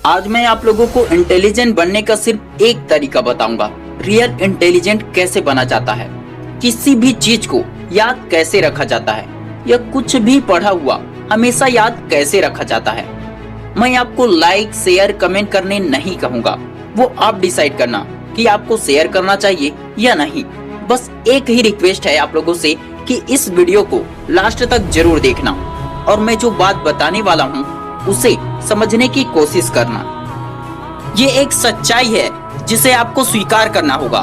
आज मैं आप लोगों को इंटेलिजेंट बनने का सिर्फ एक तरीका बताऊंगा। रियल इंटेलिजेंट कैसे बना जाता है, किसी भी चीज को याद कैसे रखा जाता है, या कुछ भी पढ़ा हुआ हमेशा याद कैसे रखा जाता है। मैं आपको लाइक शेयर कमेंट करने नहीं कहूंगा, वो आप डिसाइड करना कि आपको शेयर करना चाहिए या नहीं। बस एक ही रिक्वेस्ट है आप लोगों से कि इस वीडियो को लास्ट तक जरूर देखना और मैं जो बात बताने वाला हूँ उसे समझने की कोशिश करना। ये एक सच्चाई है जिसे आपको स्वीकार करना होगा।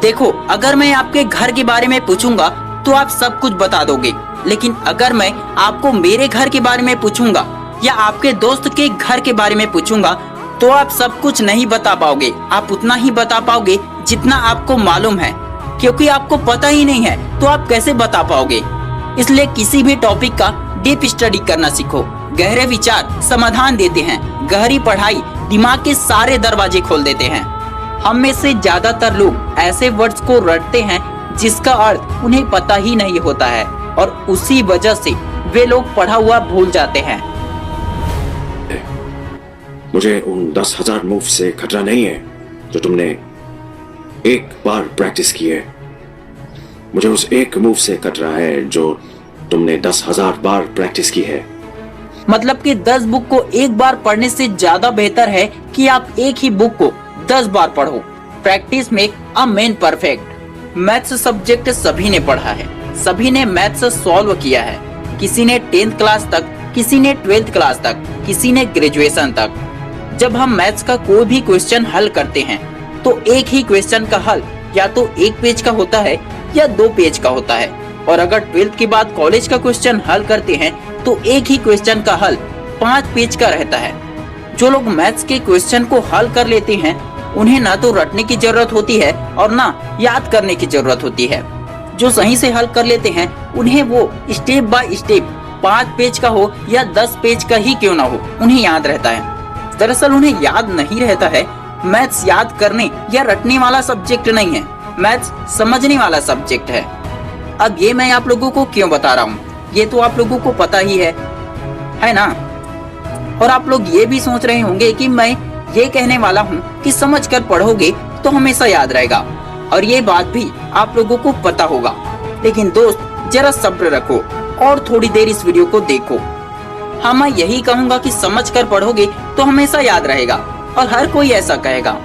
देखो, अगर मैं आपके घर के बारे में पूछूंगा तो आप सब कुछ बता दोगे, लेकिन अगर मैं आपको मेरे घर के बारे में पूछूंगा या आपके दोस्त के घर के बारे में पूछूंगा तो आप सब कुछ नहीं बता पाओगे। आप उतना ही बता पाओगे जितना आपको मालूम है, क्योंकि आपको पता ही नहीं है तो आप कैसे बता पाओगे। इसलिए किसी भी टॉपिक का डीप स्टडी करना सीखो। गहरे विचार समाधान देते हैं, गहरी पढ़ाई दिमाग के सारे दरवाजे खोल देते हैं। हम में से ज्यादातर लोग ऐसे वर्ड्स को रटते हैं जिसका अर्थ उन्हें पता ही नहीं होता है, और उसी वजह से वे लोग पढ़ा हुआ भूल जाते हैं। मुझे उन 10,000 मूव से खतरा नहीं है जो तुमने एक बार प्रैक्टिस की है। मुझे उस एक मूव से खतरा है जो तुमने 10,000 बार प्रैक्टिस की है। मतलब कि 10 बुक को एक बार पढ़ने से ज्यादा बेहतर है कि आप एक ही बुक को 10 बार पढ़ो। Practice make a man perfect. Maths subject सभी ने पढ़ा है, सभी ने मैथ्स सॉल्व किया है। किसी ने 10th क्लास तक, किसी ने 12th क्लास तक, किसी ने ग्रेजुएशन तक। जब हम मैथ्स का कोई भी क्वेश्चन हल करते हैं तो एक ही क्वेश्चन का हल या तो 1 पेज का होता है या 2 पेज का होता है, और अगर 12th के बाद कॉलेज का क्वेश्चन हल करते हैं तो एक ही क्वेश्चन का हल 5 पेज का रहता है। जो लोग मैथ्स के क्वेश्चन को हल कर लेते हैं उन्हें ना तो रटने की जरूरत होती है और ना याद करने की जरूरत होती है। जो सही से हल कर लेते हैं उन्हें वो स्टेप बाय स्टेप 5 पेज का हो या 10 पेज का ही क्यों ना हो, उन्हें याद रहता है। दरअसल उन्हें याद नहीं रहता है। मैथ्स याद करने या रटने वाला सब्जेक्ट नहीं है, मैथ्स समझने वाला सब्जेक्ट है। अब ये मैं आप लोगों को क्यों बता रहा हूँ, ये तो आप लोगों को पता ही है ना। और आप लोग ये भी सोच रहे होंगे कि मैं ये कहने वाला हूँ कि समझ कर पढ़ोगे तो हमेशा याद रहेगा, और ये बात भी आप लोगों को पता होगा। लेकिन दोस्त, जरा सब्र रखो और थोड़ी देर इस वीडियो को देखो। हाँ, मैं यही कहूँगा कि समझ कर पढ़ोगे तो हमेशा याद रहेगा, और हर कोई ऐसा कहेगा।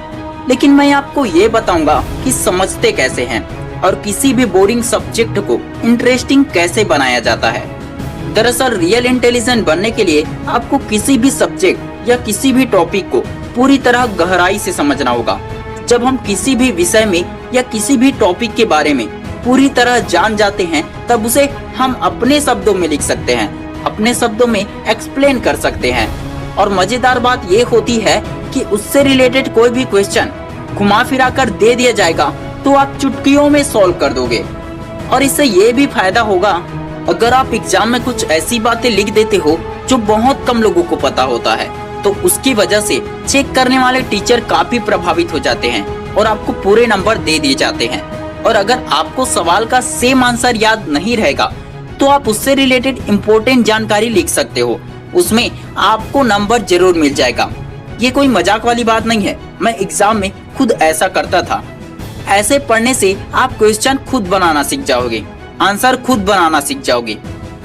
लेकिन मैं आपको ये बताऊंगा कि समझते कैसे हैं और किसी भी बोरिंग सब्जेक्ट को इंटरेस्टिंग कैसे बनाया जाता है। दरअसल रियल इंटेलिजेंट बनने के लिए आपको किसी भी सब्जेक्ट या किसी भी टॉपिक को पूरी तरह गहराई से समझना होगा। जब हम किसी भी विषय में या किसी भी टॉपिक के बारे में पूरी तरह जान जाते हैं तब उसे हम अपने शब्दों में लिख सकते हैं, अपने शब्दों में एक्सप्लेन कर सकते हैं। और मजेदार बात ये होती है कि उससे रिलेटेड कोई भी क्वेश्चन घुमा फिरा कर दे दिया जाएगा तो आप चुटकियों में सॉल्व कर दोगे। और इससे ये भी फायदा होगा, अगर आप एग्जाम में कुछ ऐसी बातें लिख देते हो जो बहुत कम लोगों को पता होता है तो उसकी वजह से चेक करने वाले टीचर काफी प्रभावित हो जाते हैं और आपको पूरे नंबर दे दिए जाते हैं। और अगर आपको सवाल का सेम आंसर याद नहीं रहेगा तो आप उससे रिलेटेड इम्पोर्टेंट जानकारी लिख सकते हो, उसमें आपको नंबर जरूर मिल जाएगा। ये कोई मजाक वाली बात नहीं है, मैं एग्जाम में खुद ऐसा करता था। ऐसे पढ़ने से आप क्वेश्चन खुद बनाना सीख जाओगे, आंसर खुद बनाना सीख जाओगे।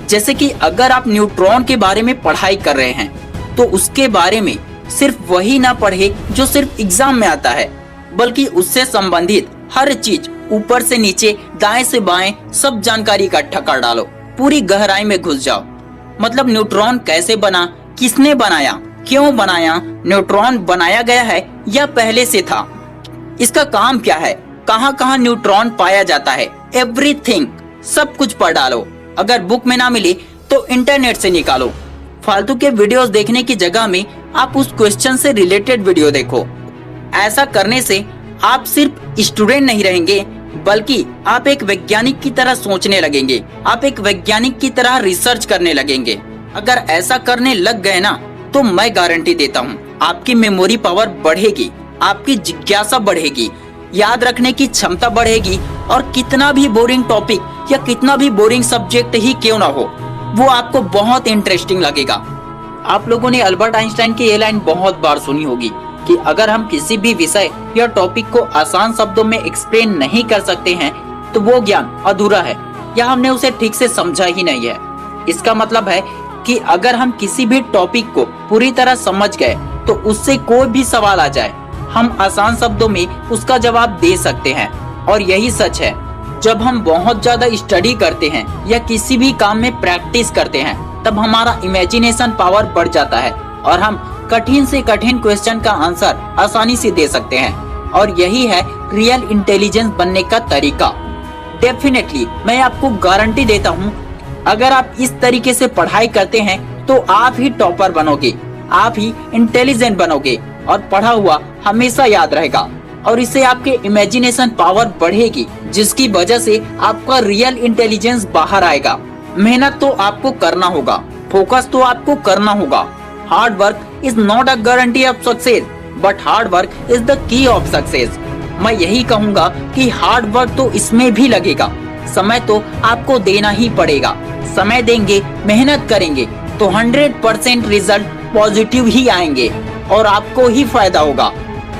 जैसे कि अगर आप न्यूट्रॉन के बारे में पढ़ाई कर रहे हैं तो उसके बारे में सिर्फ वही ना पढ़े जो सिर्फ एग्जाम में आता है, बल्कि उससे संबंधित हर चीज ऊपर से नीचे, दाएं से बाएं सब जानकारी इकट्ठा कर डालो, पूरी गहराई में घुस जाओ। मतलब न्यूट्रॉन कैसे बना, किसने बनाया, क्यों बनाया, न्यूट्रॉन बनाया गया है या पहले से था, इसका काम क्या है, कहाँ कहाँ न्यूट्रॉन पाया जाता है, एवरीथिंग सब कुछ पढ़ डालो। अगर बुक में ना मिले तो इंटरनेट से निकालो। फालतू के वीडियोस देखने की जगह में आप उस क्वेश्चन से रिलेटेड वीडियो देखो। ऐसा करने से आप सिर्फ स्टूडेंट नहीं रहेंगे, बल्कि आप एक वैज्ञानिक की तरह सोचने लगेंगे, आप एक वैज्ञानिक की तरह रिसर्च करने लगेंगे। अगर ऐसा करने लग गए ना तो मैं गारंटी देता हूँ आपकी मेमोरी पावर बढ़ेगी, आपकी जिज्ञासा बढ़ेगी, याद रखने की क्षमता बढ़ेगी, और कितना भी बोरिंग टॉपिक या कितना भी बोरिंग सब्जेक्ट ही क्यों ना हो वो आपको बहुत इंटरेस्टिंग लगेगा। आप लोगों ने अल्बर्ट आइंस्टाइन की ये लाइन बहुत बार सुनी होगी कि अगर हम किसी भी विषय या टॉपिक को आसान शब्दों में एक्सप्लेन नहीं कर सकते हैं तो वो ज्ञान अधूरा है या हमने उसे ठीक से समझा ही नहीं है। इसका मतलब है कि अगर हम किसी भी टॉपिक को पूरी तरह समझ गए तो उससे कोई भी सवाल आ जाए हम आसान शब्दों में उसका जवाब दे सकते हैं। और यही सच है, जब हम बहुत ज्यादा स्टडी करते हैं या किसी भी काम में प्रैक्टिस करते हैं तब हमारा इमेजिनेशन पावर बढ़ जाता है और हम कठिन से कठिन क्वेश्चन का आंसर आसानी से दे सकते हैं। और यही है रियल इंटेलिजेंस बनने का तरीका। डेफिनेटली मैं आपको गारंटी देता हूँ, अगर आप इस तरीके से पढ़ाई करते हैं तो आप ही टॉपर बनोगे, आप ही इंटेलिजेंट बनोगे और पढ़ा हुआ हमेशा याद रहेगा और इससे आपके इमेजिनेशन पावर बढ़ेगी, जिसकी वजह से आपका रियल इंटेलिजेंस बाहर आएगा। मेहनत तो आपको करना होगा, फोकस तो आपको करना होगा। Hard work is not a guarantee of success but hard work is the key of success. मैं यही कहूँगा कि हार्ड वर्क तो इसमें भी लगेगा, समय तो आपको देना ही पड़ेगा। समय देंगे, मेहनत करेंगे तो 100% रिजल्ट पॉजिटिव ही आएंगे और आपको ही फायदा होगा।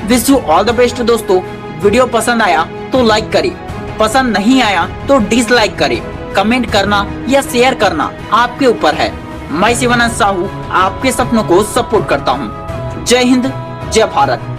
Wish you all the best दोस्तों। वीडियो पसंद आया तो लाइक करें, पसंद नहीं आया तो डिसलाइक करें। कमेंट करना या शेयर करना आपके ऊपर है। मैं शिवानंद साहू आपके सपनों को सपोर्ट करता हूँ। जय हिंद, जय भारत।